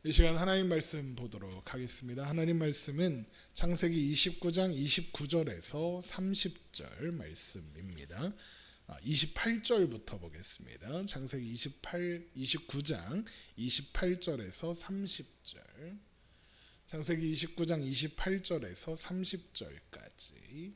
이 시간 하나님 말씀 보도록 하겠습니다. 하나님 말씀은 창세기 29장 29절에서 30절 말씀입니다. 28절부터 보겠습니다. 창세기 29장 28절에서 30절. 창세기 29장 28절에서 30절까지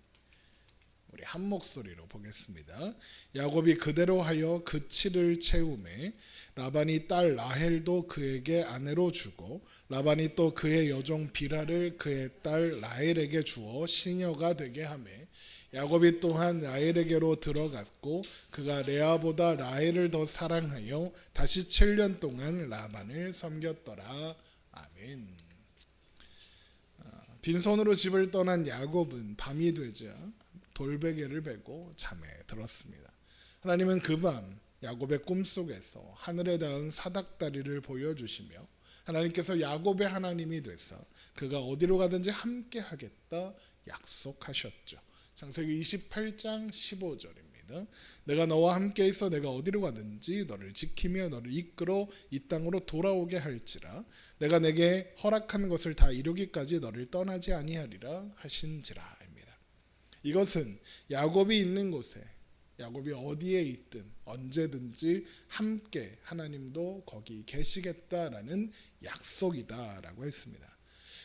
우리 한 목소리로 보겠습니다. 야곱이 그대로 하여 그 치를 채우매 라반이 딸 라헬도 그에게 아내로 주고 라반이 또 그의 여종 비라를 그의 딸 라헬에게 주어 시녀가 되게 하매 야곱이 또한 라헬에게로 들어갔고 그가 레아보다 라헬을 더 사랑하여 다시 7년 동안 라반을 섬겼더라. 아멘. 빈손으로 집을 떠난 야곱은 밤이 되자 돌베개를 베고 잠에 들었습니다. 하나님은 그 밤 야곱의 꿈속에서 하늘에 닿은 사닥다리를 보여주시며 하나님께서 야곱의 하나님이 되사 그가 어디로 가든지 함께 하겠다 약속하셨죠. 창세기 28장 15절입니다. 내가 너와 함께 있어 내가 어디로 가든지 너를 지키며 너를 이끌어 이 땅으로 돌아오게 할지라 내가 내게 허락한 것을 다 이루기까지 너를 떠나지 아니하리라 하신지라. 이것은 야곱이 있는 곳에 야곱이 어디에 있든 언제든지 함께 하나님도 거기 계시겠다라는 약속이다라고 했습니다.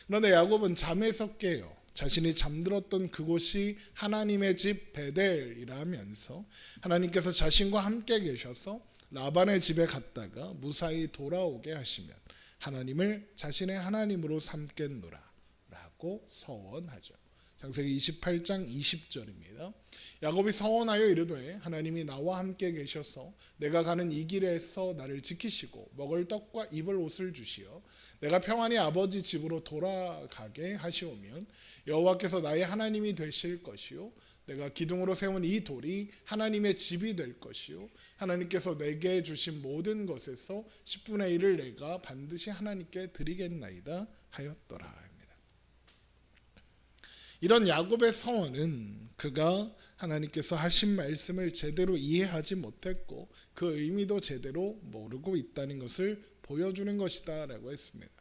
그런데 야곱은 잠에서 깨어 자신이 잠들었던 그곳이 하나님의 집 베델이라면서 하나님께서 자신과 함께 계셔서 라반의 집에 갔다가 무사히 돌아오게 하시면 하나님을 자신의 하나님으로 삼겠노라 라고 서원하죠. 창세기 28장 20절입니다. 야곱이 서원하여 이르되 하나님이 나와 함께 계셔서 내가 가는 이 길에서 나를 지키시고 먹을 떡과 입을 옷을 주시어 내가 평안히 아버지 집으로 돌아가게 하시오면 여호와께서 나의 하나님이 되실 것이요 내가 기둥으로 세운 이 돌이 하나님의 집이 될 것이요 하나님께서 내게 주신 모든 것에서 10분의 1을 내가 반드시 하나님께 드리겠나이다 하였더라. 이런 야곱의 서원은 그가 하나님께서 하신 말씀을 제대로 이해하지 못했고 그 의미도 제대로 모르고 있다는 것을 보여주는 것이다 라고 했습니다.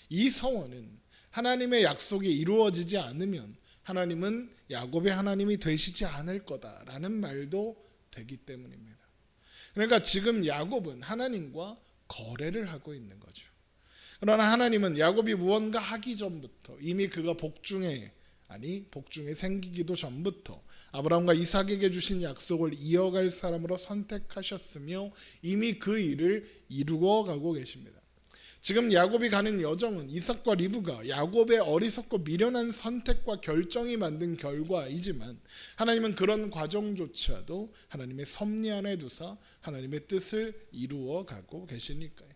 이 서원은 하나님의 약속이 이루어지지 않으면 하나님은 야곱의 하나님이 되시지 않을 거다라는 말도 되기 때문입니다. 그러니까 지금 야곱은 하나님과 거래를 하고 있는 거죠. 그러나 하나님은 야곱이 무언가 하기 전부터 이미 그가 복중에 생기기도 전부터 아브라함과 이삭에게 주신 약속을 이어갈 사람으로 선택하셨으며 이미 그 일을 이루어 가고 계십니다. 지금 야곱이 가는 여정은 이삭과 리브가 야곱의 어리석고 미련한 선택과 결정이 만든 결과이지만 하나님은 그런 과정조차도 하나님의 섭리 안에 두사 하나님의 뜻을 이루어 가고 계시니까요.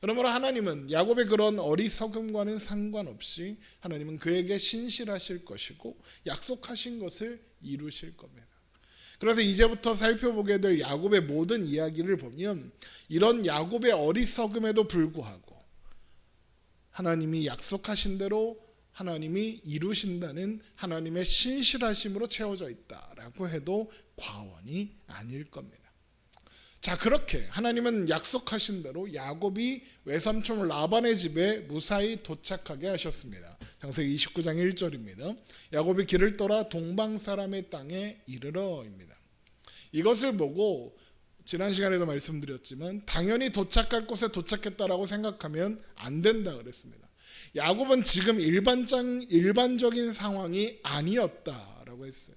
그러므로 하나님은 야곱의 그런 어리석음과는 상관없이 하나님은 그에게 신실하실 것이고 약속하신 것을 이루실 겁니다. 그래서 이제부터 살펴보게 될 야곱의 모든 이야기를 보면 이런 야곱의 어리석음에도 불구하고 하나님이 약속하신 대로 하나님이 이루신다는 하나님의 신실하심으로 채워져 있다라고 해도 과언이 아닐 겁니다. 자, 그렇게 하나님은 약속하신 대로 야곱이 외삼촌 라반의 집에 무사히 도착하게 하셨습니다. 창세기 29장 1절입니다. 야곱이 길을 떠나 동방 사람의 땅에 이르러입니다. 이것을 보고 지난 시간에도 말씀드렸지만 당연히 도착할 곳에 도착했다라고 생각하면 안 된다 그랬습니다. 야곱은 지금 일반적인 상황이 아니었다라고 했어요.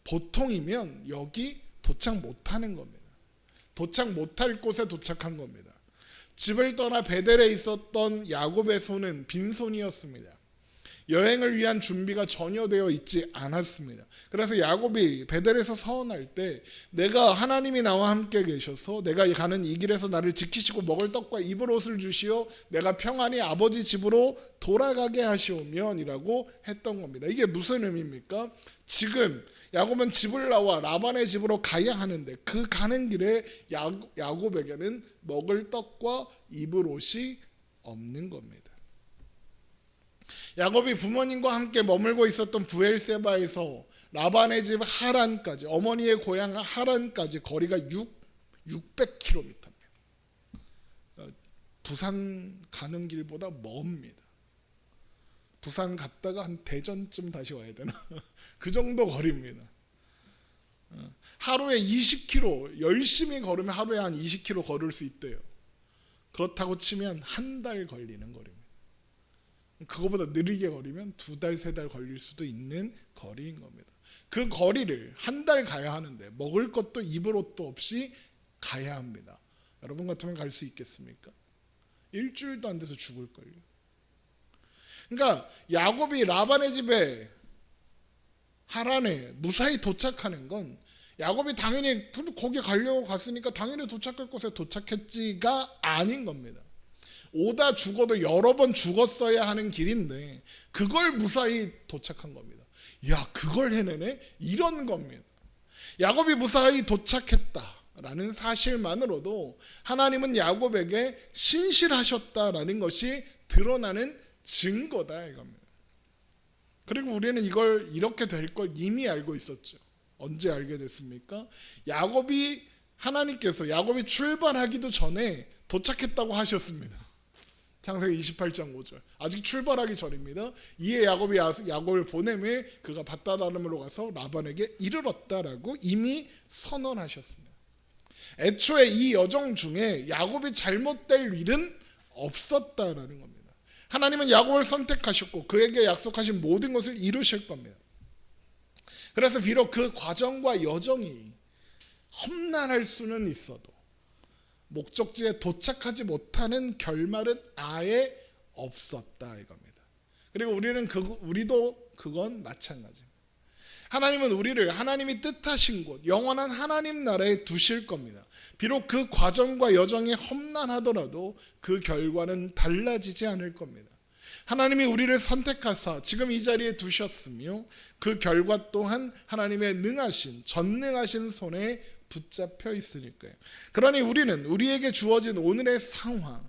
보통이면 여기 도착 못하는 겁니다. 도착 못할 곳에 도착한 겁니다. 집을 떠나 베델에 있었던 야곱의 손은 빈손이었습니다. 여행을 위한 준비가 전혀 되어 있지 않았습니다. 그래서 야곱이 베델에서 서원할 때 내가 하나님이 나와 함께 계셔서 내가 가는 이 길에서 나를 지키시고 먹을 떡과 입을 옷을 주시어 내가 평안히 아버지 집으로 돌아가게 하시오면 이라고 했던 겁니다. 이게 무슨 의미입니까? 지금 야곱은 집을 나와 라반의 집으로 가야 하는데 그 가는 길에 야곱에게는 먹을 떡과 입을 옷이 없는 겁니다. 야곱이 부모님과 함께 머물고 있었던 브엘세바에서 라반의 집 하란까지 어머니의 고향 하란까지 거리가 600km입니다. 부산 가는 길보다 멉니다. 부산 갔다가 한 대전쯤 다시 와야 되나? 그 정도 거리입니다. 하루에 20km 열심히 걸으면 하루에 한 20km 걸을 수 있대요. 그렇다고 치면 한 달 걸리는 거리입니다. 그거보다 느리게 걸으면 2달, 3달 걸릴 수도 있는 거리인 겁니다. 그 거리를 한 달 가야 하는데 먹을 것도 입을 옷도 없이 가야 합니다. 여러분 같으면 갈 수 있겠습니까? 일주일도 안 돼서 죽을걸요. 그러니까 야곱이 라반의 집에 하란에 무사히 도착하는 건 야곱이 당연히 거기 가려고 갔으니까 당연히 도착할 곳에 도착했지가 아닌 겁니다. 오다 죽어도 여러 번 죽었어야 하는 길인데 그걸 무사히 도착한 겁니다. 야, 그걸 해내네? 이런 겁니다. 야곱이 무사히 도착했다라는 사실만으로도 하나님은 야곱에게 신실하셨다라는 것이 드러나는 증거다 이겁니다. 그리고 우리는 이걸 이렇게 될 걸 이미 알고 있었죠. 언제 알게 됐습니까? 하나님께서 야곱이 출발하기도 전에 도착했다고 하셨습니다. 창세기 28장 5절. 아직 출발하기 전입니다. 이에 야곱이 야곱을 보내매 그가 밧다람으로 가서 라반에게 이르렀다라고 이미 선언하셨습니다. 애초에 이 여정 중에 야곱이 잘못될 일은 없었다라는 겁니다. 하나님은 야곱을 선택하셨고 그에게 약속하신 모든 것을 이루실 겁니다. 그래서 비록 그 과정과 여정이 험난할 수는 있어도 목적지에 도착하지 못하는 결말은 아예 없었다 이겁니다. 그리고 우리도 그건 마찬가지입니다. 하나님은 우리를 하나님이 뜻하신 곳 영원한 하나님 나라에 두실 겁니다. 비록 그 과정과 여정이 험난하더라도 그 결과는 달라지지 않을 겁니다. 하나님이 우리를 선택하사 지금 이 자리에 두셨으며 그 결과 또한 하나님의 능하신 전능하신 손에 붙잡혀 있으니까요. 그러니 우리는 우리에게 주어진 오늘의 상황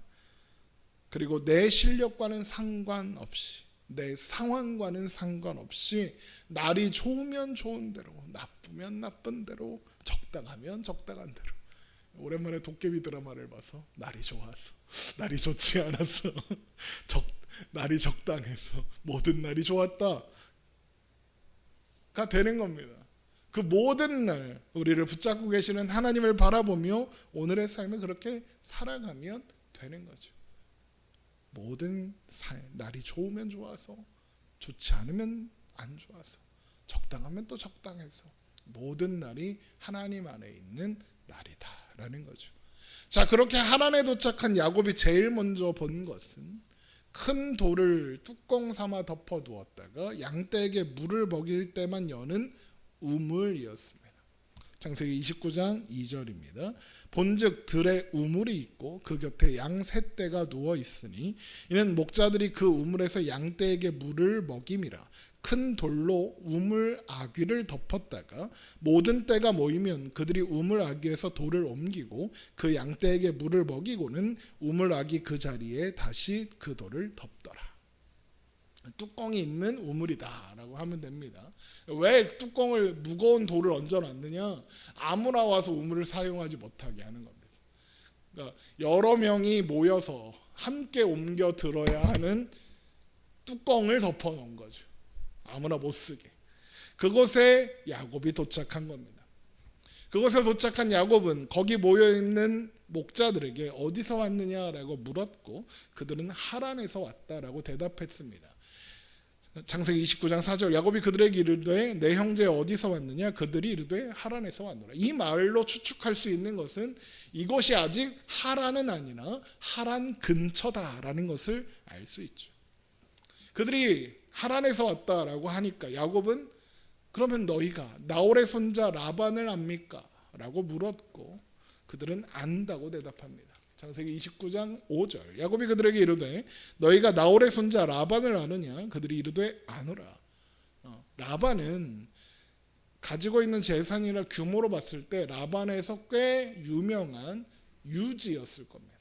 그리고 내 실력과는 상관없이 내 상황과는 상관없이 날이 좋으면 좋은 대로 나쁘면 나쁜 대로 적당하면 적당한 대로 오랜만에 도깨비 드라마를 봐서 날이 좋아서 날이 좋지 않았어 날이 적당해서 모든 날이 좋았다가 되는 겁니다. 그 모든 날 우리를 붙잡고 계시는 하나님을 바라보며 오늘의 삶을 그렇게 살아가면 되는 거죠. 모든 날이 좋으면 좋아서 좋지 않으면 안 좋아서 적당하면 또 적당해서 모든 날이 하나님 안에 있는 날이다라는 거죠. 자, 그렇게 하란에 도착한 야곱이 제일 먼저 본 것은 큰 돌을 뚜껑 삼아 덮어두었다가 양떼에게 물을 먹일 때만 여는 우물이었습니다. 창세기 29장 2절입니다. 본즉 들에 우물이 있고 그 곁에 양 세 떼가 누워 있으니 이는 목자들이 그 우물에서 양떼에게 물을 먹임이라. 큰 돌로 우물 아귀를 덮었다가 모든 떼가 모이면 그들이 우물 아귀에서 돌을 옮기고 그 양떼에게 물을 먹이고는 우물 아귀 그 자리에 다시 그 돌을 덮더라. 뚜껑이 있는 우물이다라고 하면 됩니다. 왜 뚜껑을 무거운 돌을 얹어놨느냐? 아무나 와서 우물을 사용하지 못하게 하는 겁니다. 그러니까 여러 명이 모여서 함께 옮겨 들어야 하는 뚜껑을 덮어놓은 거죠. 아무나 못 쓰게. 그곳에 야곱이 도착한 겁니다. 그곳에 도착한 야곱은 거기 모여있는 목자들에게 어디서 왔느냐라고 물었고 그들은 하란에서 왔다라고 대답했습니다. 창세기 29장 4절 야곱이 그들에게 이르되 내 형제 어디서 왔느냐 그들이 이르되 하란에서 왔노라. 이 말로 추측할 수 있는 것은 이곳이 아직 하란은 아니나 하란 근처다라는 것을 알 수 있죠. 그들이 하란에서 왔다라고 하니까 야곱은 그러면 너희가 나홀의 손자 라반을 압니까? 라고 물었고 그들은 안다고 대답합니다. 창세기 29장 5절 야곱이 그들에게 이르되 너희가 나홀의 손자 라반을 아느냐? 그들이 이르되 아노라. 라반은 가지고 있는 재산이나 규모로 봤을 때 라반에서 꽤 유명한 유지였을 겁니다.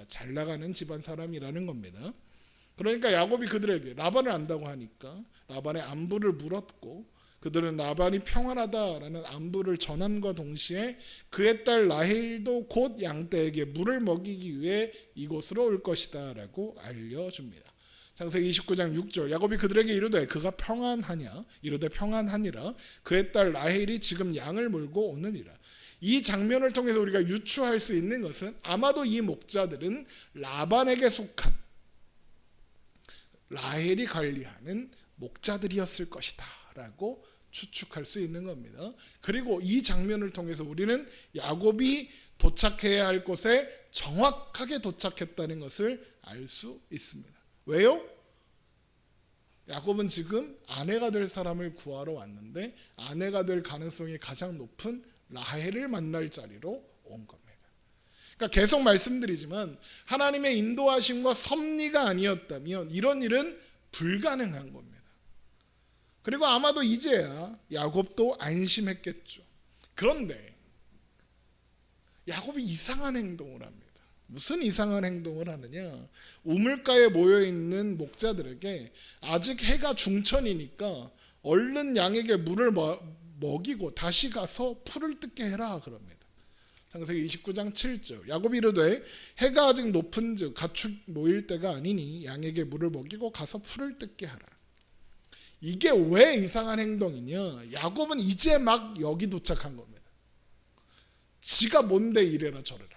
잘 나가는 집안 사람이라는 겁니다. 그러니까 야곱이 그들에게 라반을 안다고 하니까 라반의 안부를 물었고 그들은 라반이 평안하다라는 안부를 전함과 동시에 그의 딸 라헬도 곧 양떼에게 물을 먹이기 위해 이곳으로 올 것이다 라고 알려줍니다. 창세기 29장 6절 야곱이 그들에게 이르되 그가 평안하냐 이르되 평안하니라 그의 딸 라헬이 지금 양을 몰고 오느니라. 이 장면을 통해서 우리가 유추할 수 있는 것은 아마도 이 목자들은 라반에게 속한 라헬이 관리하는 목자들이었을 것이다 라고 추측할 수 있는 겁니다. 그리고 이 장면을 통해서 우리는 야곱이 도착해야 할 곳에 정확하게 도착했다는 것을 알 수 있습니다. 왜요? 야곱은 지금 아내가 될 사람을 구하러 왔는데 아내가 될 가능성이 가장 높은 라헬을 만날 자리로 온 겁니다. 그러니까 계속 말씀드리지만 하나님의 인도하심과 섭리가 아니었다면 이런 일은 불가능한 겁니다. 그리고 아마도 이제야 야곱도 안심했겠죠. 그런데 야곱이 이상한 행동을 합니다. 무슨 이상한 행동을 하느냐? 우물가에 모여있는 목자들에게 아직 해가 중천이니까 얼른 양에게 물을 먹이고 다시 가서 풀을 뜯게 해라 그럽니다. 창세기 29장 7절 야곱이 이르되 해가 아직 높은즉 가축 모일 때가 아니니 양에게 물을 먹이고 가서 풀을 뜯게 하라. 이게 왜 이상한 행동이냐? 야곱은 이제 막 여기 도착한 겁니다. 지가 뭔데 이래라 저래라.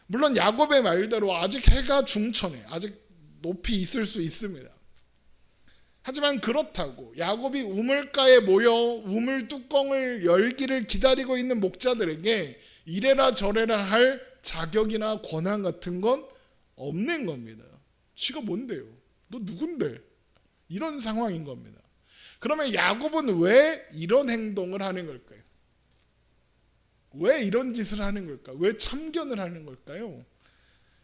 물론 야곱의 말대로 아직 해가 중천에 아직 높이 있을 수 있습니다. 하지만 그렇다고 야곱이 우물가에 모여 우물 뚜껑을 열기를 기다리고 있는 목자들에게 이래라 저래라 할 자격이나 권한 같은 건 없는 겁니다. 지가 뭔데요? 너 누군데? 이런 상황인 겁니다. 그러면 야곱은 왜 이런 행동을 하는 걸까요? 왜 이런 짓을 하는 걸까? 왜 참견을 하는 걸까요?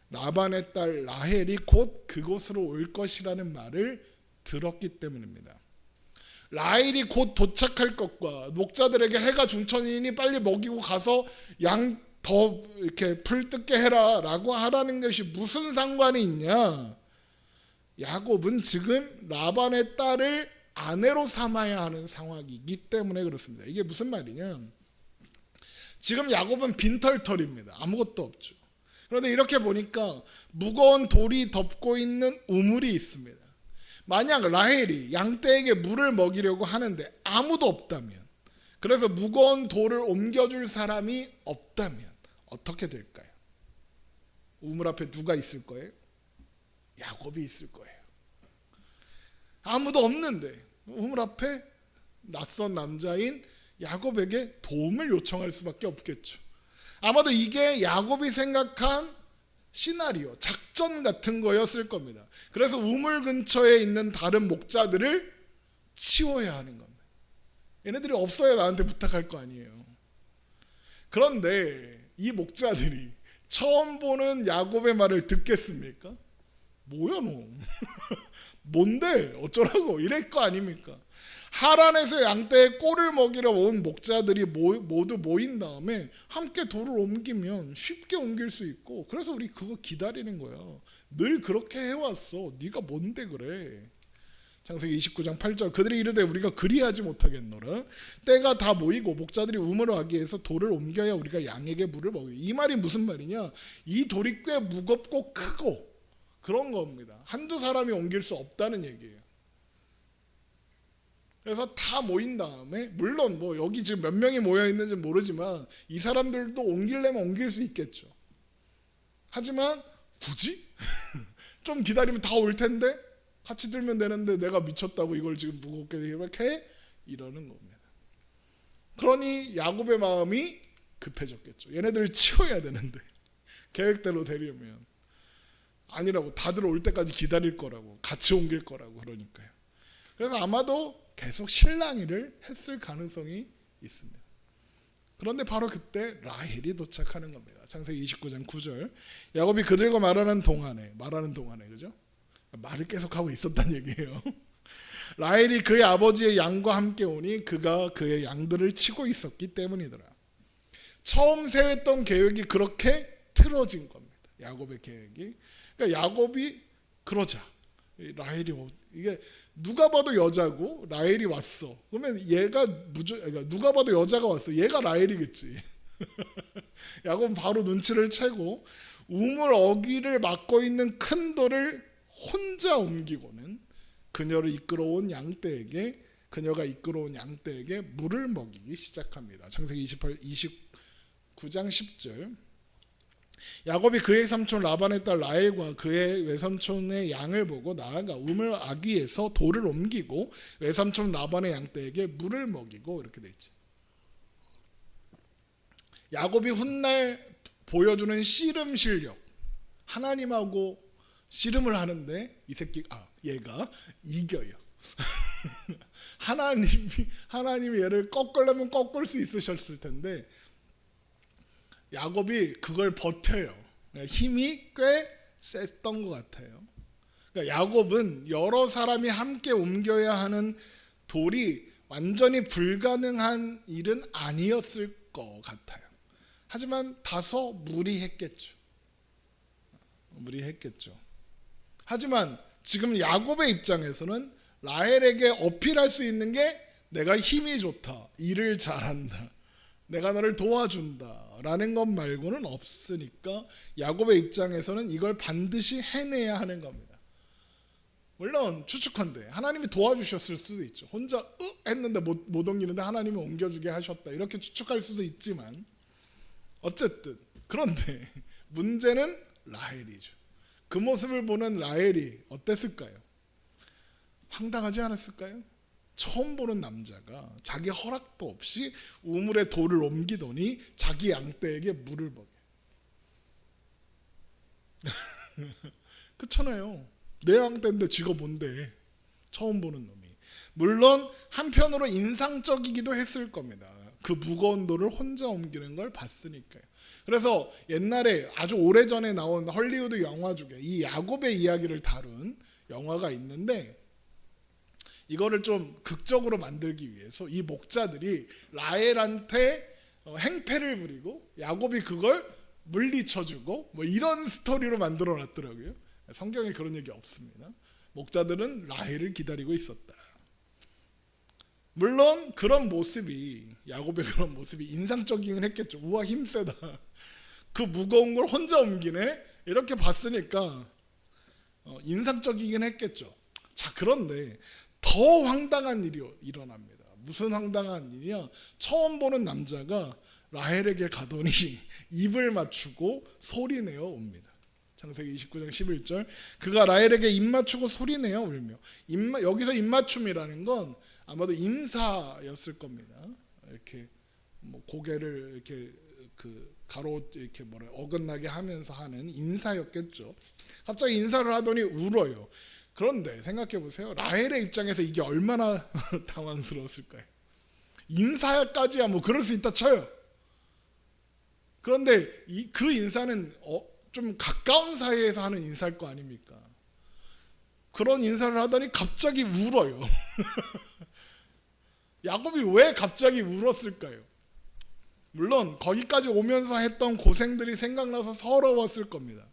라반의 딸 라헬이 곧 그곳으로 올 것이라는 말을 들었기 때문입니다. 라헬이 곧 도착할 것과 목자들에게 해가 중천이니 빨리 먹이고 가서 양 더 이렇게 풀 뜯게 해라 라고 하라는 것이 무슨 상관이 있냐? 야곱은 지금 라반의 딸을 아내로 삼아야 하는 상황이기 때문에 그렇습니다. 이게 무슨 말이냐? 지금 야곱은 빈털털입니다. 아무것도 없죠. 그런데 이렇게 보니까 무거운 돌이 덮고 있는 우물이 있습니다. 만약 라헬이 양떼에게 물을 먹이려고 하는데 아무도 없다면, 그래서 무거운 돌을 옮겨줄 사람이 없다면 어떻게 될까요? 우물 앞에 누가 있을 거예요? 야곱이 있을 거예요. 아무도 없는데 우물 앞에 낯선 남자인 야곱에게 도움을 요청할 수밖에 없겠죠. 아마도 이게 야곱이 생각한 시나리오, 작전 같은 거였을 겁니다. 그래서 우물 근처에 있는 다른 목자들을 치워야 하는 겁니다. 얘네들이 없어야 나한테 부탁할 거 아니에요. 그런데 이 목자들이 처음 보는 야곱의 말을 듣겠습니까? 뭐야 너? 뭔데? 어쩌라고? 이럴 거 아닙니까? 하란에서 양떼의 꼴을 먹이러 온 목자들이 모두 모인 다음에 함께 돌을 옮기면 쉽게 옮길 수 있고, 그래서 우리 그거 기다리는 거야. 늘 그렇게 해왔어. 네가 뭔데 그래? 창세기 29장 8절 그들이 이르되 우리가 그리하지 못하겠노라. 때가 다 모이고 목자들이 우물을 하기 위해서 돌을 옮겨야 우리가 양에게 물을 먹이. 이 말이 무슨 말이냐? 이 돌이 꽤 무겁고 크고 그런 겁니다. 한두 사람이 옮길 수 없다는 얘기예요. 그래서 다 모인 다음에, 물론 뭐 여기 지금 몇 명이 모여 있는지 모르지만 이 사람들도 옮기려면 옮길 수 있겠죠. 하지만 굳이? 좀 기다리면 다 올 텐데 같이 들면 되는데 내가 미쳤다고 이걸 지금 무겁게 이렇게 이러는 겁니다. 그러니 야곱의 마음이 급해졌겠죠. 얘네들을 치워야 되는데 계획대로 되려면 아니라고, 다들 올 때까지 기다릴 거라고, 같이 옮길 거라고 그러니까요. 그래서 아마도 계속 실랑이를 했을 가능성이 있습니다. 그런데 바로 그때 라헬이 도착하는 겁니다. 창세기 29장 9절 야곱이 그들과 말하는 동안에 그죠? 말을 계속하고 있었다는 얘기예요. 라헬이 그의 아버지의 양과 함께 오니 그가 그의 양들을 치고 있었기 때문이더라. 처음 세웠던 계획이 그렇게 틀어진 겁니다. 야곱의 계획이. 그러니까 야곱이 그러자 이게 누가 봐도 여자고 라헬이 왔어. 그러면 얘가 그러니까 누가 봐도 여자가 왔어. 얘가 라헬이겠지. 야곱은 바로 눈치를 채고 우물 어귀를 막고 있는 큰 돌을 혼자 옮기고는 그녀가 이끌어온 양떼에게 물을 먹이기 시작합니다. 창세기 29장 10절. 야곱이 그의 삼촌 라반의 딸 라헬과 그의 외삼촌의 양을 보고 나아가 우물 아귀에서 돌을 옮기고 외삼촌 라반의 양떼에게 물을 먹이고, 이렇게 돼 있죠. 야곱이 훗날 보여주는 씨름 실력, 하나님하고 씨름을 하는데 얘가 이겨요. 하나님이 얘를 꺾으려면 꺾을 수 있으셨을 텐데 야곱이 그걸 버텨요. 힘이 꽤 셌던 것 같아요. 그러니까 야곱은 여러 사람이 함께 옮겨야 하는 돌이 완전히 불가능한 일은 아니었을 것 같아요. 하지만 다소 무리했겠죠. 하지만 지금 야곱의 입장에서는 라헬에게 어필할 수 있는 게 내가 힘이 좋다, 일을 잘한다, 내가 너를 도와준다 라는 것 말고는 없으니까 야곱의 입장에서는 이걸 반드시 해내야 하는 겁니다. 물론 추측컨대 하나님이 도와주셨을 수도 있죠. 혼자 했는데 못 옮기는데 하나님이 옮겨주게 하셨다, 이렇게 추측할 수도 있지만 어쨌든 그런데 문제는 라헬이죠. 그 모습을 보는 라헬이 어땠을까요? 황당하지 않았을까요? 처음 보는 남자가 자기 허락도 없이 우물에 돌을 옮기더니 자기 양떼에게 물을 먹여요. 그렇잖아요. 내 양떼인데 지가 뭔데. 처음 보는 놈이. 물론 한편으로 인상적이기도 했을 겁니다. 그 무거운 돌을 혼자 옮기는 걸 봤으니까요. 그래서 옛날에 아주 오래전에 나온 헐리우드 영화 중에 이 야곱의 이야기를 다룬 영화가 있는데, 이거를 좀 극적으로 만들기 위해서 이 목자들이 라헬한테 행패를 부리고 야곱이 그걸 물리쳐주고 뭐 이런 스토리로 만들어 놨더라고요. 성경에 그런 얘기 없습니다. 목자들은 라헬을 기다리고 있었다. 물론 야곱의 그런 모습이 인상적이긴 했겠죠. 우와, 힘세다, 그 무거운 걸 혼자 옮기네, 이렇게 봤으니까 인상적이긴 했겠죠. 자, 그런데 더 황당한 일이 일어납니다. 무슨 황당한 일이야? 처음 보는 남자가 라헬에게 가더니 입을 맞추고 소리내어 옵니다. 창세기 29장 11절. 그가 라헬에게 입 맞추고 소리내어 울며. 여기서 입 맞춤이라는 건 아마도 인사였을 겁니다. 이렇게 뭐 고개를 이렇게 이렇게 어긋나게 하면서 하는 인사였겠죠. 갑자기 인사를 하더니 울어요. 그런데 생각해 보세요. 라헬의 입장에서 이게 얼마나 당황스러웠을까요? 인사까지야 뭐 그럴 수 있다 쳐요. 그런데 그 인사는 좀 가까운 사이에서 하는 인사일 거 아닙니까? 그런 인사를 하더니 갑자기 울어요. 야곱이 왜 갑자기 울었을까요? 물론 거기까지 오면서 했던 고생들이 생각나서 서러웠을 겁니다.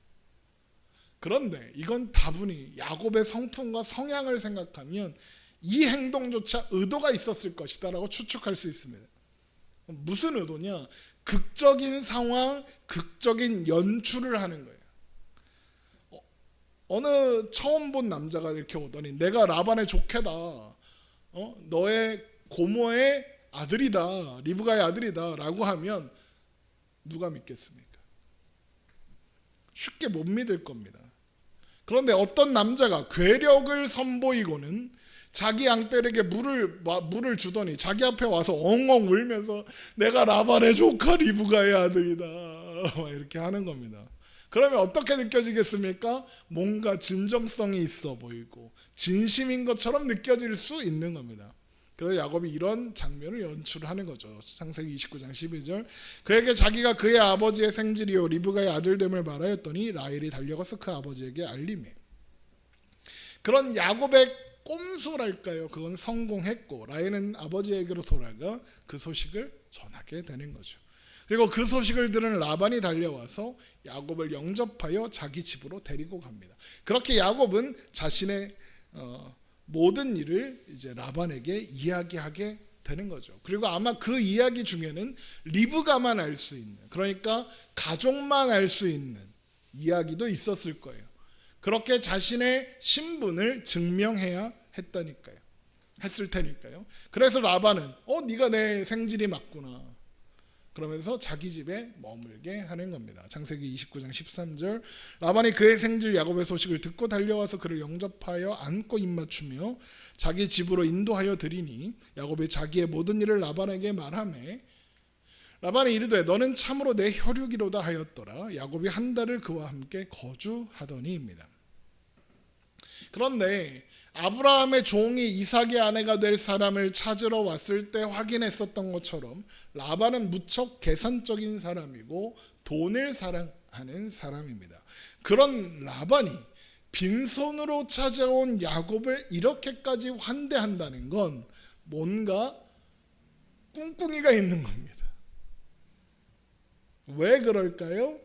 그런데 이건 다분히 야곱의 성품과 성향을 생각하면 이 행동조차 의도가 있었을 것이다라고 추측할 수 있습니다. 무슨 의도냐? 극적인 상황, 극적인 연출을 하는 거예요. 어느 처음 본 남자가 이렇게 오더니 내가 라반의 조카다, 너의 고모의 아들이다, 리브가의 아들이다 라고 하면 누가 믿겠습니까? 쉽게 못 믿을 겁니다. 그런데 어떤 남자가 괴력을 선보이고는 자기 양떼에게 물을 주더니 자기 앞에 와서 엉엉 울면서 내가 라반의 조카 리브가의 아들이다 이렇게 하는 겁니다. 그러면 어떻게 느껴지겠습니까? 뭔가 진정성이 있어 보이고 진심인 것처럼 느껴질 수 있는 겁니다. 그래서 야곱이 이런 장면을 연출하는 거죠. 창세기 29장 12절. 그에게 자기가 그의 아버지의 생질이요 리브가의 아들됨을 말하였더니 라헬이 달려가서 그 아버지에게 알림해. 그런 야곱의 꼼수랄까요? 그건 성공했고 라헬은 아버지에게로 돌아가 그 소식을 전하게 되는 거죠. 그리고 그 소식을 들은 라반이 달려와서 야곱을 영접하여 자기 집으로 데리고 갑니다. 그렇게 야곱은 자신의 모든 일을 이제 라반에게 이야기하게 되는 거죠. 그리고 아마 그 이야기 중에는 리브가만 알 수 있는, 그러니까 가족만 알 수 있는 이야기도 있었을 거예요. 그렇게 자신의 신분을 증명해야 했을 테니까요. 그래서 라반은 네가 내 생질이 맞구나 그러면서 자기 집에 머물게 하는 겁니다. 창세기 29장 13절, 라반이 그의 생질 야곱의 소식을 듣고 달려와서 그를 영접하여 안고 입맞추며 자기 집으로 인도하여 드리니 야곱이 자기의 모든 일을 라반에게 말하매 라반이 이르되 너는 참으로 내 혈육이로다 하였더라. 야곱이 한 달을 그와 함께 거주하더니입니다. 그런데 아브라함의 종이 이삭의 아내가 될 사람을 찾으러 왔을 때 확인했었던 것처럼 라반은 무척 계산적인 사람이고 돈을 사랑하는 사람입니다. 그런 라반이 빈손으로 찾아온 야곱을 이렇게까지 환대한다는 건 뭔가 꿍꿍이가 있는 겁니다. 왜 그럴까요?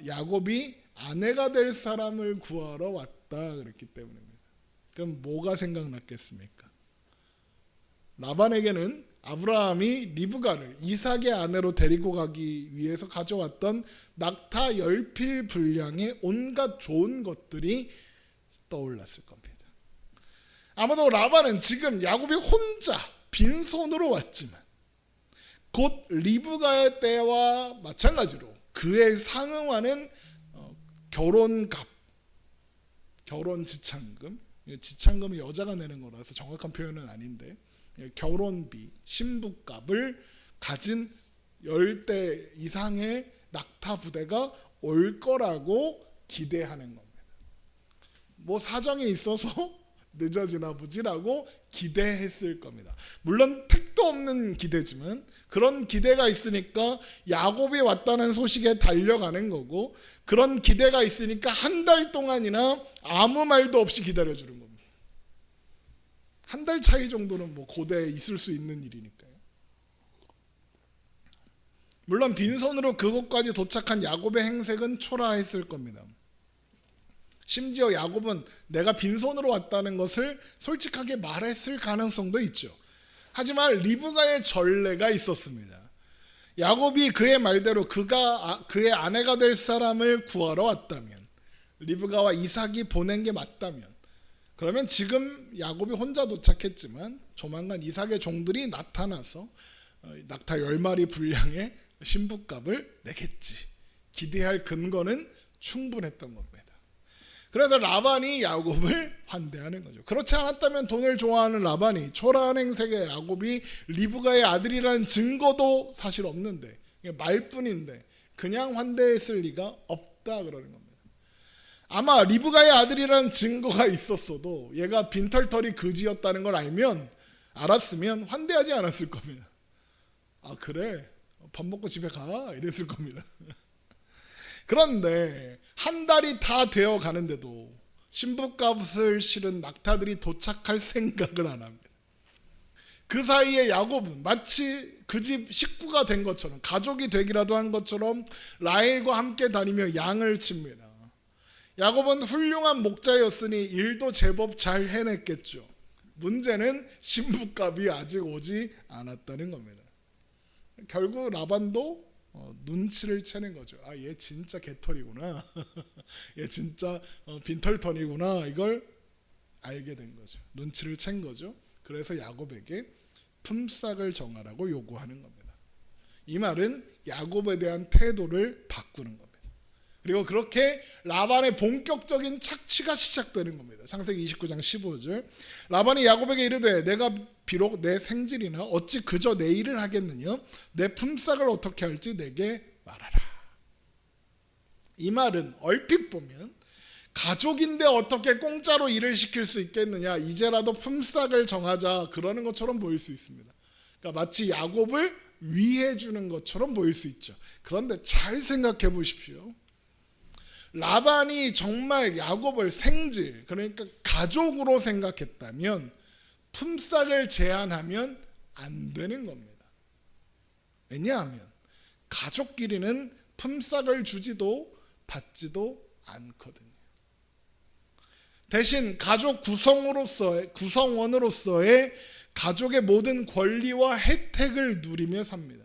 야곱이 아내가 될 사람을 구하러 왔다 그랬기 때문입니다. 그럼 뭐가 생각났겠습니까? 라반에게는 아브라함이 리브가를 이삭의 아내로 데리고 가기 위해서 가져왔던 낙타 10필 분량의 온갖 좋은 것들이 떠올랐을 겁니다. 아마도 라반은 지금 야곱이 혼자 빈손으로 왔지만 곧 리브가의 때와 마찬가지로 그에 상응하는 결혼값, 결혼 지참금이 여자가 내는 거라서 정확한 표현은 아닌데 결혼비, 신부값을 가진 10대 이상의 낙타 부대가 올 거라고 기대하는 겁니다. 뭐 사정이 있어서 늦어지나 보지라고 기대했을 겁니다. 물론 택도 없는 기대지만 그런 기대가 있으니까 야곱이 왔다는 소식에 달려가는 거고, 그런 기대가 있으니까 한 달 동안이나 아무 말도 없이 기다려주는 겁니다. 한 달 차이 정도는 뭐 고대에 있을 수 있는 일이니까요. 물론 빈손으로 그곳까지 도착한 야곱의 행색은 초라했을 겁니다. 심지어 야곱은 내가 빈손으로 왔다는 것을 솔직하게 말했을 가능성도 있죠. 하지만 리브가의 전례가 있었습니다. 야곱이 그의 말대로 그의 아내가 될 사람을 구하러 왔다면, 리브가와 이삭이 보낸 게 맞다면, 그러면 지금 야곱이 혼자 도착했지만 조만간 이삭의 종들이 나타나서 낙타 10마리 분량의 신부값을 내겠지. 기대할 근거는 충분했던 겁니다. 그래서 라반이 야곱을 환대하는 거죠. 그렇지 않았다면 돈을 좋아하는 라반이 초라한 행색의 야곱이 리브가의 아들이라는 증거도 사실 없는데, 말뿐인데 그냥 환대했을 리가 없다 그러는 겁니다. 아마 리브가의 아들이라는 증거가 있었어도 얘가 빈털터리 그지였다는 걸 알았으면 환대하지 않았을 겁니다. 아 그래? 밥 먹고 집에 가? 이랬을 겁니다. 그런데 한 달이 다 되어 가는데도 신부값을 실은 낙타들이 도착할 생각을 안 합니다. 그 사이에 야곱은 마치 그 집 식구가 된 것처럼, 가족이 되기라도 한 것처럼 라헬과 함께 다니며 양을 칩니다. 야곱은 훌륭한 목자였으니 일도 제법 잘 해냈겠죠. 문제는 신부값이 아직 오지 않았다는 겁니다. 결국 라반도 눈치를 채는 거죠. 아, 얘 진짜 개털이구나. 얘 진짜 빈털터니구나. 이걸 알게 된 거죠. 눈치를 챈 거죠. 그래서 야곱에게 품삯을 정하라고 요구하는 겁니다. 이 말은 야곱에 대한 태도를 바꾸는 겁니다. 그리고 그렇게 라반의 본격적인 착취가 시작되는 겁니다. 창세기 29장 15절, 라반이 야곱에게 이르되 내가 비록 내 생질이나 어찌 그저 내 일을 하겠느냐, 내 품삯을 어떻게 할지 내게 말하라. 이 말은 얼핏 보면 가족인데 어떻게 공짜로 일을 시킬 수 있겠느냐, 이제라도 품삯을 정하자, 그러는 것처럼 보일 수 있습니다. 그러니까 마치 야곱을 위해 주는 것처럼 보일 수 있죠. 그런데 잘 생각해 보십시오. 라반이 정말 야곱을 생질, 그러니까 가족으로 생각했다면 품삯을 제한하면 안 되는 겁니다. 왜냐하면 가족끼리는 품삯을 주지도 받지도 않거든요. 대신 가족 구성원으로서의 가족의 모든 권리와 혜택을 누리며 삽니다.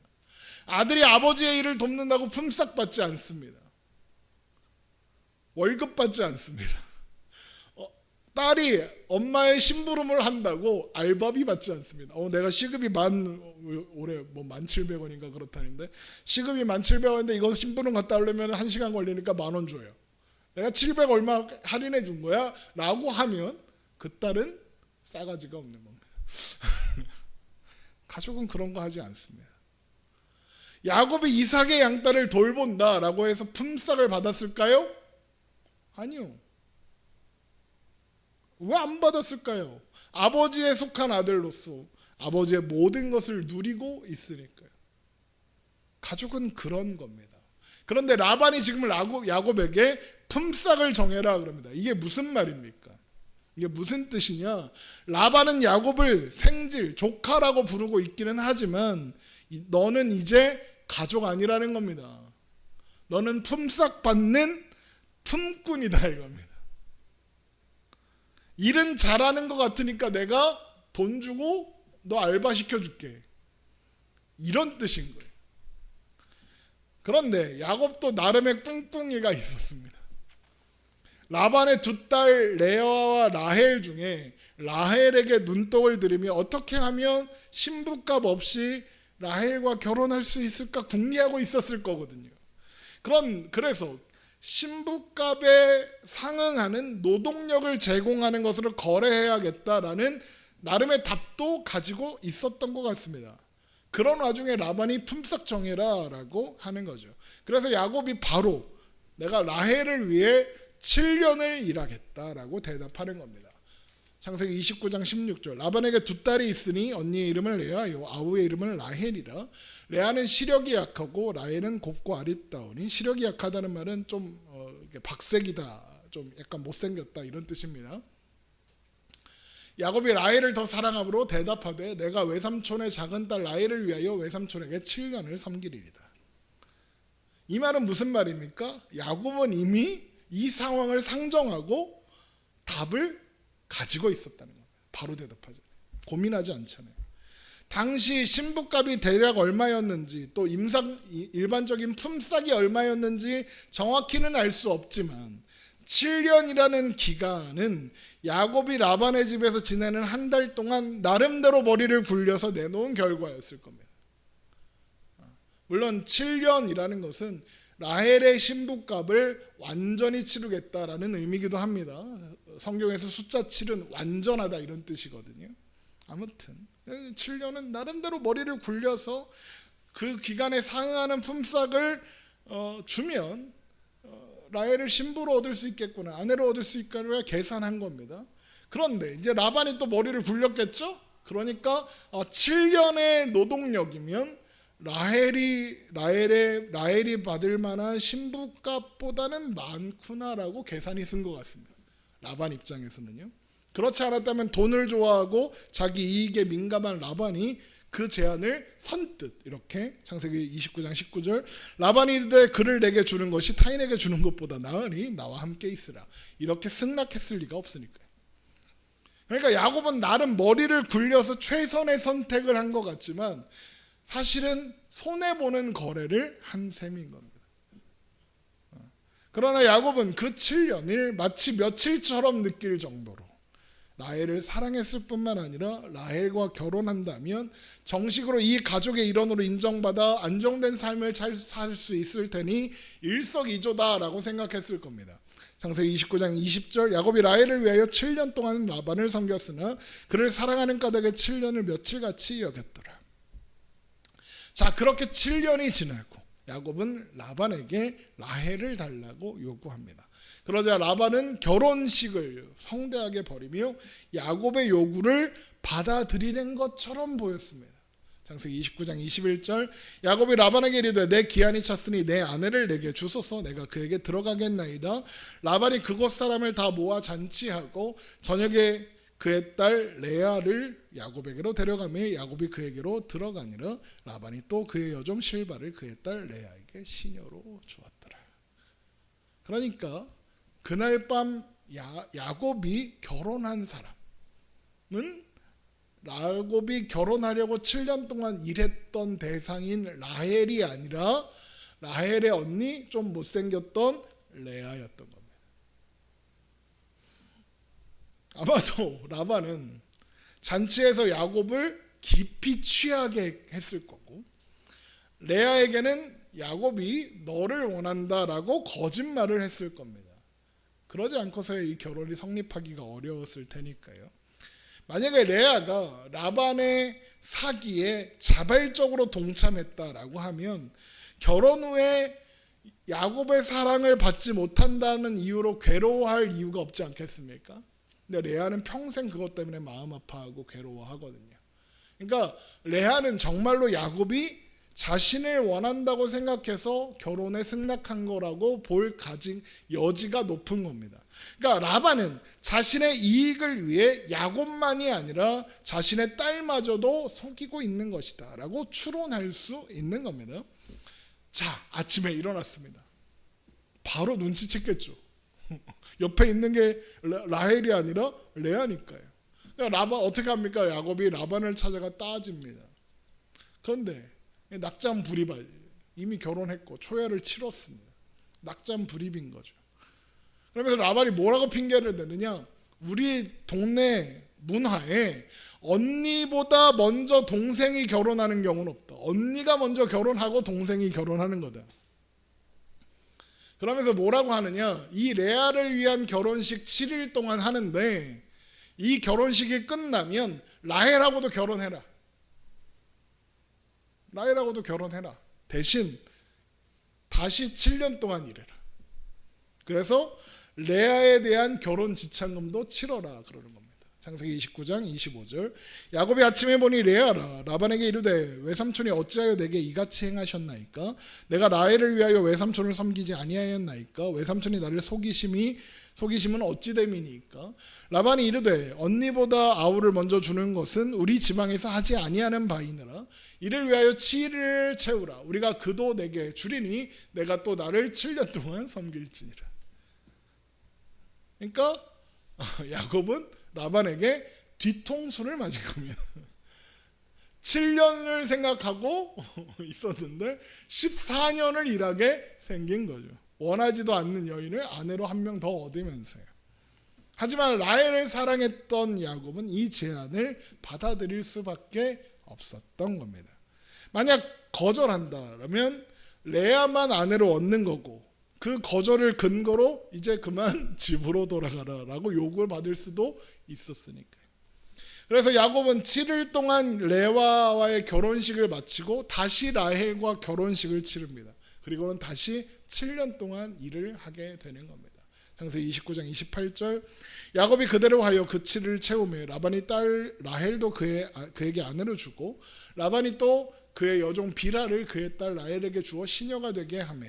아들이 아버지의 일을 돕는다고 품삯 받지 않습니다. 월급 받지 않습니다. 딸이 엄마의 심부름을 한다고 알바비 받지 않습니다. 내가 시급이 올해 1,700원인가 그렇다는데, 시급이 1,700원인데 이거 심부름 갔다 오려면 1시간 걸리니까 10,000원 줘요. 내가 700 얼마 할인해 준 거야 라고 하면 그 딸은 싸가지가 없는 겁니다. 가족은 그런 거 하지 않습니다. 야곱이 이삭의 양딸을 돌본다 라고 해서 품삯을 받았을까요? 아니요. 왜 안 받았을까요? 아버지에 속한 아들로서 아버지의 모든 것을 누리고 있으니까요. 가족은 그런 겁니다. 그런데 라반이 지금 야곱에게 품삯을 정해라 그럽니다. 이게 무슨 말입니까? 이게 무슨 뜻이냐? 라반은 야곱을 생질, 조카라고 부르고 있기는 하지만 너는 이제 가족 아니라는 겁니다. 너는 품삯 받는 품꾼이다 이겁니다. 일은 잘하는 것 같으니까 내가 돈 주고 너 알바 시켜줄게. 이런 뜻인 거예요. 그런데 야곱도 나름의 꿍꿍이가 있었습니다. 라반의 두 딸 레아와 라헬 중에 라헬에게 눈독을 들이며 어떻게 하면 신부값 없이 라헬과 결혼할 수 있을까 궁리하고 있었을 거거든요. 그래서 신부값에 상응하는 노동력을 제공하는 것으로 거래해야겠다라는 나름의 답도 가지고 있었던 것 같습니다. 그런 와중에 라반이 품삯 정해라 라고 하는 거죠. 그래서 야곱이 바로 내가 라헬을 위해 7년을 일하겠다라고 대답하는 겁니다. 창세기 29장 16절. 라반에게 두 딸이 있으니 언니의 이름을 레아요 아우의 이름은 라헬이라. 레아는 시력이 약하고 라헬은 곱고 아립다우니. 시력이 약하다는 말은 좀 박색이다, 좀 약간 못생겼다 이런 뜻입니다. 야곱이 라헬을 더 사랑함으로 대답하되 내가 외삼촌의 작은 딸 라헬을 위하여 외삼촌에게 7년을 섬기리이다. 이 말은 무슨 말입니까? 야곱은 이미 이 상황을 상정하고 답을 가지고 있었다는 겁니다. 바로 대답하죠. 고민하지 않잖아요. 당시 신부값이 대략 얼마였는지 또 일반적인 품삯이 얼마였는지 정확히는 알 수 없지만 7년이라는 기간은 야곱이 라반의 집에서 지내는 한 달 동안 나름대로 머리를 굴려서 내놓은 결과였을 겁니다. 물론 7년이라는 것은 라헬의 신부값을 완전히 치르겠다라는 의미이기도 합니다. 성경에서 숫자 7은 완전하다 이런 뜻이거든요. 아무튼 7년은 나름대로 머리를 굴려서 그 기간에 상응하는 품삯을 주면 라헬을 신부로 얻을 수 있겠구나, 아내로 얻을 수 있겠구나 계산한 겁니다. 그런데 이제 라반이 또 머리를 굴렸겠죠. 그러니까 7년의 노동력이면 라헬이 받을 만한 신부값보다는 많구나라고 계산이 쓴 것 같습니다. 라반 입장에서는요. 그렇지 않았다면 돈을 좋아하고 자기 이익에 민감한 라반이 그 제안을 선뜻 이렇게 창세기 29장 19절 라반이 이르되 그를 내게 주는 것이 타인에게 주는 것보다 나으니 나와 함께 있으라 이렇게 승낙했을 리가 없으니까요. 그러니까 야곱은 나름 머리를 굴려서 최선의 선택을 한 것 같지만 사실은 손해보는 거래를 한 셈인 겁니다. 그러나 야곱은 그 7년을 마치 며칠처럼 느낄 정도로 라헬을 사랑했을 뿐만 아니라 라헬과 결혼한다면 정식으로 이 가족의 일원으로 인정받아 안정된 삶을 잘 살 수 있을 테니 일석이조다라고 생각했을 겁니다. 창세기 29장 20절 야곱이 라헬을 위하여 7년 동안 라반을 섬겼으나 그를 사랑하는 까닭에 7년을 며칠같이 여겼더라. 자, 그렇게 7년이 지나고 야곱은 라반에게 라헬을 달라고 요구합니다. 그러자 라반은 결혼식을 성대하게 벌이며 야곱의 요구를 받아들이는 것처럼 보였습니다. 창세기 29장 21절 야곱이 라반에게 이르되 내 기한이 찼으니 내 아내를 내게 주소서 내가 그에게 들어가겠나이다. 라반이 그곳 사람을 다 모아 잔치하고 저녁에 그의 딸 레아를 야곱에게로 데려가며 야곱이 그에게로 들어가니라. 라반이 또 그의 여종 실바를 그의 딸 레아에게 시녀로 주었더라. 그러니까 그날 밤 야곱이 결혼한 사람은 야곱이 결혼하려고 7년 동안 일했던 대상인 라헬이 아니라 라헬의 언니 좀 못생겼던 레아였던 겁니다. 아마도 라반은 잔치에서 야곱을 깊이 취하게 했을 거고, 레아에게는 야곱이 너를 원한다라고 거짓말을 했을 겁니다. 그러지 않고서야 이 결혼이 성립하기가 어려웠을 테니까요. 만약에 레아가 라반의 사기에 자발적으로 동참했다라고 하면 결혼 후에 야곱의 사랑을 받지 못한다는 이유로 괴로워할 이유가 없지 않겠습니까? 근데 레아는 평생 그것 때문에 마음 아파하고 괴로워하거든요. 그러니까 레아는 정말로 야곱이 자신을 원한다고 생각해서 결혼에 승낙한 거라고 볼 가진 여지가 높은 겁니다. 그러니까 라반은 자신의 이익을 위해 야곱만이 아니라 자신의 딸마저도 속이고 있는 것이다 라고 추론할 수 있는 겁니다. 자, 아침에 일어났습니다. 바로 눈치챘겠죠. 옆에 있는 게 라헬이 아니라 레아니까요. 그러니까 라반 어떻게 합니까? 야곱이 라반을 찾아가 따집니다. 그런데 낙장불입, 이미 결혼했고 초야를 치렀습니다. 낙장불입인 거죠. 그러면서 라반이 뭐라고 핑계를 대느냐? 우리 동네 문화에 언니보다 먼저 동생이 결혼하는 경우는 없다. 언니가 먼저 결혼하고 동생이 결혼하는 거다. 그러면서 뭐라고 하느냐? 이 레아를 위한 결혼식 7일 동안 하는데 이 결혼식이 끝나면 라헬하고도 결혼해라. 라헬하고도 결혼해라. 대신 다시 7년 동안 일해라. 그래서 레아에 대한 결혼 지참금도 치러라 그러는 겁니다. 창세기 29장 25절. 야곱이 아침에 보니 레아라. 라반에게 이르되 외삼촌이 어찌하여 내게 이같이 행하셨나이까? 내가 라헬을 위하여 외삼촌을 섬기지 아니하였나이까? 외삼촌이 나를 속이심은 어찌 됨이니까? 라반이 이르되 언니보다 아우를 먼저 주는 것은 우리 지방에서 하지 아니하는 바이니라. 이를 위하여 7일을 채우라. 우리가 그도 내게 주리니 내가 또 나를 7년 동안 섬길지니라. 그러니까 야곱은 라반에게 뒤통수를 맞은 겁니다. 7년을 생각하고 있었는데 14년을 일하게 생긴 거죠. 원하지도 않는 여인을 아내로 한 명 더 얻으면서요. 하지만 라헬을 사랑했던 야곱은 이 제안을 받아들일 수밖에 없었던 겁니다. 만약 거절한다면 레아만 아내로 얻는 거고 그 거절을 근거로 이제 그만 집으로 돌아가라라고 요구를 받을 수도 있었으니까요. 그래서 야곱은 7일 동안 레아와의 결혼식을 마치고 다시 라헬과 결혼식을 치릅니다. 그리고는 다시 7년 동안 일을 하게 되는 겁니다. 창세기 29장 28절. 야곱이 그대로 하여 그 7일을 채우며 라반이 딸 라헬도 그에게 아내로 주고 라반이 또 그의 여종 비라를 그의 딸 라헬에게 주어 시녀가 되게 하며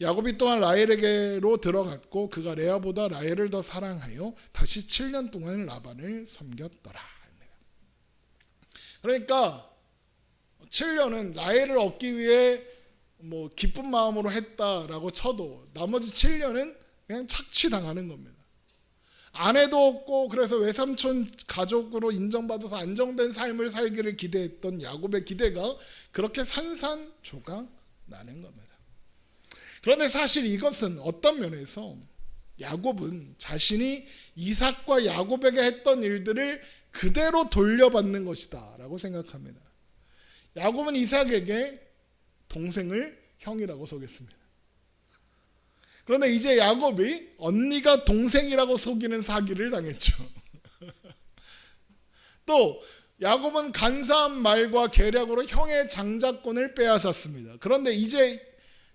야곱이 또한 라헬에게로 들어갔고 그가 레아보다 라헬을 더 사랑하여 다시 7년 동안 라반을 섬겼더라. 그러니까 7년은 라헬을 얻기 위해 뭐 기쁜 마음으로 했다라고 쳐도 나머지 7년은 그냥 착취당하는 겁니다. 아내도 없고 그래서 외삼촌 가족으로 인정받아서 안정된 삶을 살기를 기대했던 야곱의 기대가 그렇게 산산조각 나는 겁니다. 그런데 사실 이것은 어떤 면에서 야곱은 자신이 이삭과 야곱에게 했던 일들을 그대로 돌려받는 것이다 라고 생각합니다. 야곱은 이삭에게 동생을 형이라고 속였습니다. 그런데 이제 야곱이 언니가 동생이라고 속이는 사기를 당했죠. 또 야곱은 간사한 말과 계략으로 형의 장자권을 빼앗았습니다. 그런데 이제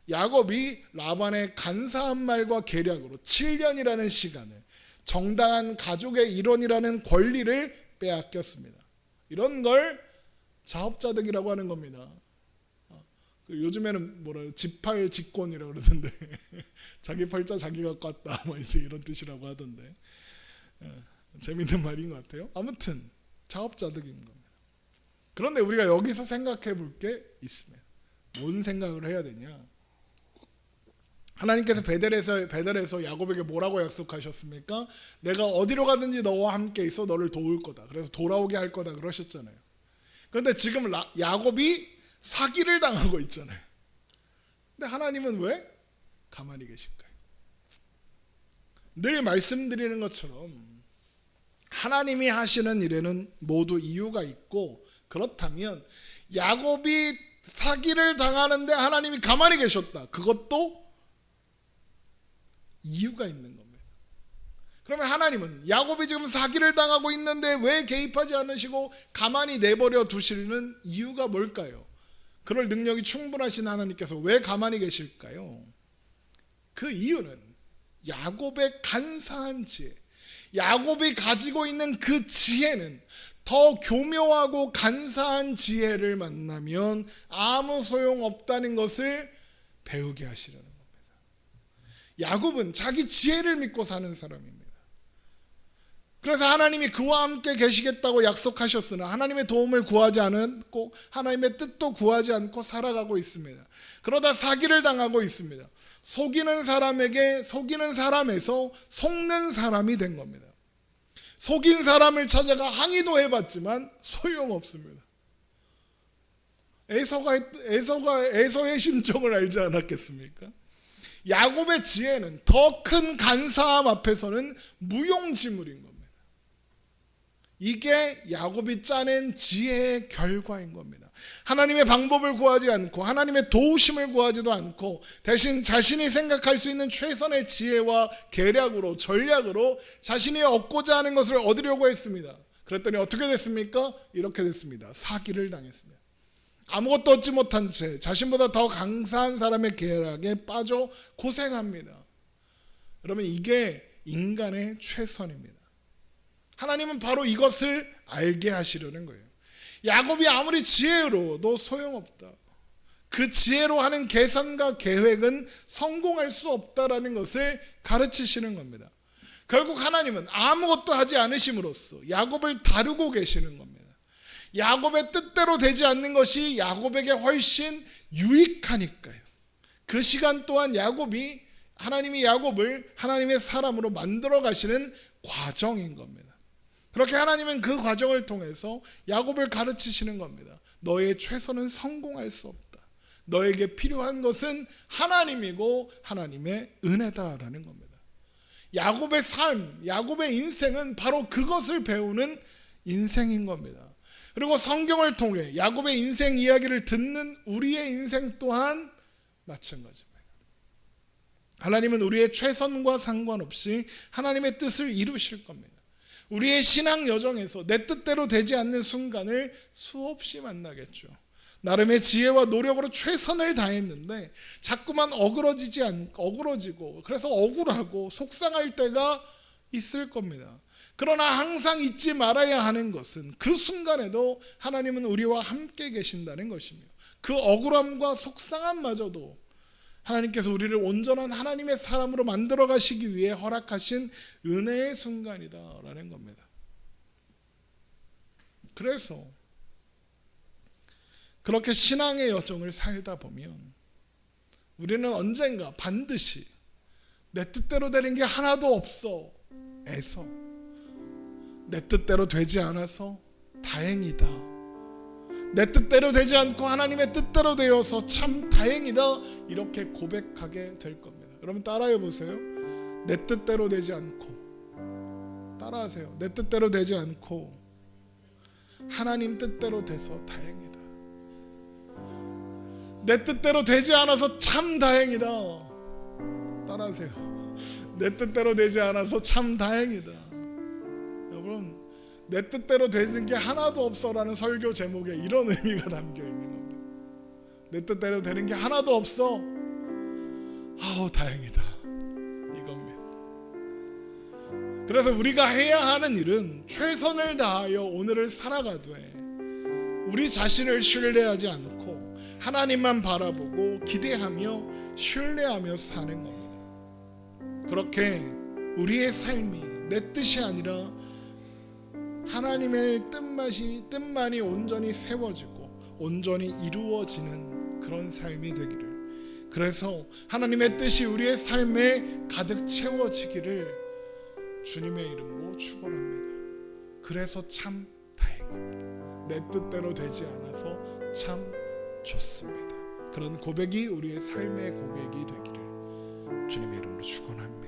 야곱이 라반의 간사한 말과 계략으로 7년이라는 시간을 정당한 가족의 일원이라는 권리를 빼앗겼습니다. 이런 걸 자업자득이라고 하는 겁니다. 요즘에는 지팔직권이라고 그러던데 자기 팔자 자기가 꿨다 뭐 이제 이런 뜻이라고 하던데 재밌는 말인 것 같아요. 아무튼 자업자득인 겁니다. 그런데 우리가 여기서 생각해 볼 게 있습니다. 뭔 생각을 해야 되냐? 하나님께서 베델에서 야곱에게 뭐라고 약속하셨습니까? 내가 어디로 가든지 너와 함께 있어 너를 도울 거다. 그래서 돌아오게 할 거다 그러셨잖아요. 그런데 지금 야곱이 사기를 당하고 있잖아요. 근데 하나님은 왜 가만히 계실까요? 늘 말씀드리는 것처럼 하나님이 하시는 일에는 모두 이유가 있고, 그렇다면 야곱이 사기를 당하는데 하나님이 가만히 계셨다. 그것도 이유가 있는 겁니다. 그러면 하나님은 야곱이 지금 사기를 당하고 있는데 왜 개입하지 않으시고 가만히 내버려 두시는 이유가 뭘까요? 그럴 능력이 충분하신 하나님께서 왜 가만히 계실까요? 그 이유는 야곱의 간사한 지혜, 야곱이 가지고 있는 그 지혜는 더 교묘하고 간사한 지혜를 만나면 아무 소용없다는 것을 배우게 하시려는 겁니다. 야곱은 자기 지혜를 믿고 사는 사람입니다. 그래서 하나님이 그와 함께 계시겠다고 약속하셨으나 하나님의 도움을 구하지 않고 하나님의 뜻도 구하지 않고 살아가고 있습니다. 그러다 사기를 당하고 있습니다. 속이는 사람에게 속이는 사람에서 속는 사람이 된 겁니다. 속인 사람을 찾아가 항의도 해봤지만 소용없습니다. 에서의 심정을 알지 않았겠습니까? 야곱의 지혜는 더 큰 간사함 앞에서는 무용지물인 겁니다. 이게 야곱이 짜낸 지혜의 결과인 겁니다. 하나님의 방법을 구하지 않고 하나님의 도우심을 구하지도 않고 대신 자신이 생각할 수 있는 최선의 지혜와 계략으로 전략으로 자신이 얻고자 하는 것을 얻으려고 했습니다. 그랬더니 어떻게 됐습니까? 이렇게 됐습니다. 사기를 당했습니다. 아무것도 얻지 못한 채 자신보다 더 강사한 사람의 계략에 빠져 고생합니다. 그러면 이게 인간의 최선입니다. 하나님은 바로 이것을 알게 하시려는 거예요. 야곱이 아무리 지혜로도 소용없다. 그 지혜로 하는 계산과 계획은 성공할 수 없다라는 것을 가르치시는 겁니다. 결국 하나님은 아무것도 하지 않으심으로써 야곱을 다루고 계시는 겁니다. 야곱의 뜻대로 되지 않는 것이 야곱에게 훨씬 유익하니까요. 그 시간 동안 하나님이 야곱을 하나님의 사람으로 만들어 가시는 과정인 겁니다. 그렇게 하나님은 그 과정을 통해서 야곱을 가르치시는 겁니다. 너의 최선은 성공할 수 없다. 너에게 필요한 것은 하나님이고 하나님의 은혜다라는 겁니다. 야곱의 삶, 야곱의 인생은 바로 그것을 배우는 인생인 겁니다. 그리고 성경을 통해 야곱의 인생 이야기를 듣는 우리의 인생 또한 마찬가지입니다. 하나님은 우리의 최선과 상관없이 하나님의 뜻을 이루실 겁니다. 우리의 신앙 여정에서 내 뜻대로 되지 않는 순간을 수없이 만나겠죠. 나름의 지혜와 노력으로 최선을 다했는데 자꾸만 억울어지고 그래서 억울하고 속상할 때가 있을 겁니다. 그러나 항상 잊지 말아야 하는 것은 그 순간에도 하나님은 우리와 함께 계신다는 것입니다. 그 억울함과 속상함마저도 하나님께서 우리를 온전한 하나님의 사람으로 만들어 가시기 위해 허락하신 은혜의 순간이다라는 겁니다. 그래서 그렇게 신앙의 여정을 살다 보면 우리는 언젠가 반드시 내 뜻대로 되는 게 하나도 없어 애서 내 뜻대로 되지 않아서 다행이다, 내 뜻대로 되지 않고 하나님의 뜻대로 되어서 참 다행이다, 이렇게 고백하게 될 겁니다. 여러분 따라해 보세요. 내 뜻대로 되지 않고, 따라하세요. 내 뜻대로 되지 않고 하나님 뜻대로 돼서 다행이다. 내 뜻대로 되지 않아서 참 다행이다. 따라하세요. 내 뜻대로 되지 않아서 참 다행이다. 여러분, 내 뜻대로 되는 게 하나도 없어라는 설교 제목에 이런 의미가 담겨 있는 겁니다. 내 뜻대로 되는 게 하나도 없어. 아우 다행이다, 이겁니다. 그래서 우리가 해야 하는 일은 최선을 다하여 오늘을 살아가되 우리 자신을 신뢰하지 않고 하나님만 바라보고 기대하며 신뢰하며 사는 겁니다. 그렇게 우리의 삶이 내 뜻이 아니라 하나님의 뜻만이 온전히 세워지고 온전히 이루어지는 그런 삶이 되기를, 그래서 하나님의 뜻이 우리의 삶에 가득 채워지기를 주님의 이름으로 축원합니다. 그래서 참 다행입니다. 내 뜻대로 되지 않아서 참 좋습니다. 그런 고백이 우리의 삶의 고백이 되기를 주님의 이름으로 축원합니다.